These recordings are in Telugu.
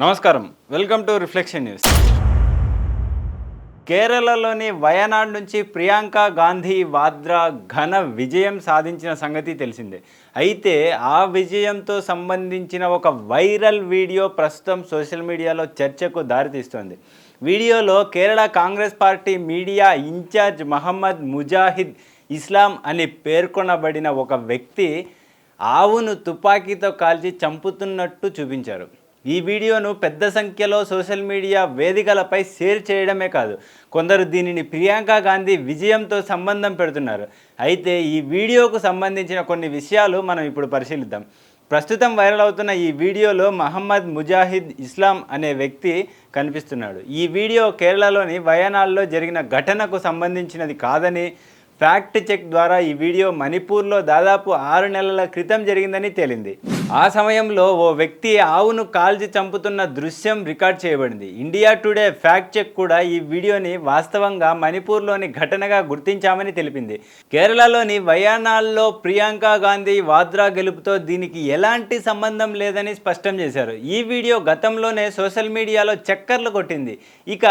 నమస్కారం, వెల్కమ్ టు రిఫ్లెక్షన్ న్యూస్. కేరళలోని వయనాడ్ నుంచి ప్రియాంక గాంధీ వాద్రా ఘన విజయం సాధించిన సంగతి తెలిసిందే. అయితే ఆ విజయంతో సంబంధించిన ఒక వైరల్ వీడియో ప్రస్తుతం సోషల్ మీడియాలో చర్చకు దారితీస్తోంది. వీడియోలో Kerala Congress party media incharge Mohammed Mujahid Islam అని పేర్కొనబడిన ఒక వ్యక్తి ఆవును తుపాకీతో కాల్చి చంపుతున్నట్టు చూపించారు. ఈ వీడియోను పెద్ద సంఖ్యలో సోషల్ మీడియా వేదికలపై షేర్ చేయడమే కాదు, కొందరు దీనిని ప్రియాంక గాంధీ విజయంతో సంబంధం పెడుతున్నారు. అయితే ఈ వీడియోకు సంబంధించిన కొన్ని విషయాలు మనం ఇప్పుడు పరిశీలిద్దాం. ప్రస్తుతం వైరల్ అవుతున్న ఈ వీడియోలో మహమ్మద్ ముజాహిద్ ఇస్లాం అనే వ్యక్తి కనిపిస్తున్నాడు. ఈ వీడియో కేరళలోని వయనాడ్లో జరిగిన ఘటనకు సంబంధించినది కాదని ఫ్యాక్ట్ చెక్ ద్వారా ఈ వీడియో మణిపూర్లో దాదాపు 6 నెలల క్రితం జరిగిందని తేలింది. ఆ సమయంలో ఓ వ్యక్తి ఆవును కాల్చి చంపుతున్న దృశ్యం రికార్డ్ చేయబడింది. ఇండియా టుడే ఫ్యాక్ట్ చెక్ కూడా ఈ వీడియోని వాస్తవంగా మణిపూర్లోని ఘటనగా గుర్తించామని తెలిపింది. కేరళలోని వయనాడ్లో ప్రియాంక గాంధీ వాద్రా గెలుపుతో దీనికి ఎలాంటి సంబంధం లేదని స్పష్టం చేశారు. ఈ వీడియో గతంలోనే సోషల్ మీడియాలో చక్కర్లు కొట్టింది. ఇక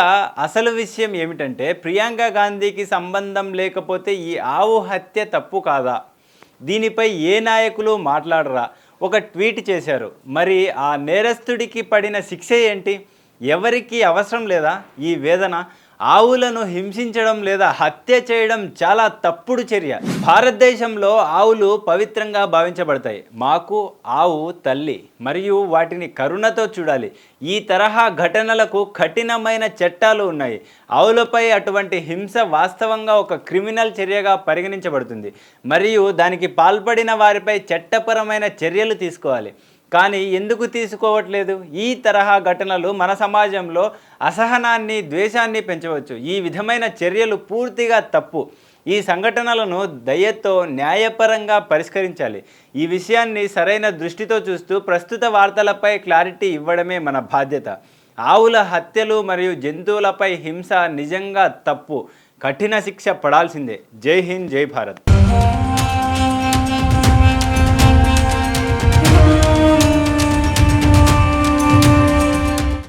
అసలు విషయం ఏమిటంటే, ప్రియాంక గాంధీకి సంబంధం లేకపోతే ఈ ఆవు హత్య తప్పు కాదా? దీనిపై ఏ నాయకులు మాట్లాడరా? ఒక ట్వీట్ చేశారు. మరి ఆ నేరస్తుడికి పడిన శిక్ష ఏంటి? ఎవరికి అవసరం లేదా ఈ వేదన? ఆవులను హింసించడం లేదా హత్య చేయడం చాలా తప్పుడు చర్య. భారతదేశంలో ఆవులు పవిత్రంగా భావించబడతాయి. మాకు ఆవు తల్లి మరియు వాటిని కరుణతో చూడాలి. ఈ తరహా ఘటనలకు కఠినమైన చట్టాలు ఉన్నాయి. ఆవులపై అటువంటి హింస వాస్తవంగా ఒక క్రిమినల్ చర్యగా పరిగణించబడుతుంది మరియు దానికి పాల్పడిన వారిపై చట్టపరమైన చర్యలు తీసుకోవాలి. కానీ ఎందుకు తీసుకోవట్లేదు? ఈ తరహా ఘటనలు మన సమాజంలో అసహనాన్ని, ద్వేషాన్ని పెంచవచ్చు. ఈ విధమైన చర్యలు పూర్తిగా తప్పు. ఈ సంఘటనలను దయతో న్యాయపరంగా పరిష్కరించాలి. ఈ విషయాన్ని సరైన దృష్టితో చూస్తూ ప్రస్తుత వార్తలపై క్లారిటీ ఇవ్వడమే మన బాధ్యత. ఆవుల హత్యలు మరియు జంతువులపై హింస నిజంగా తప్పు. కఠిన శిక్ష పడాల్సిందే. జై హింద్, జై భారత్.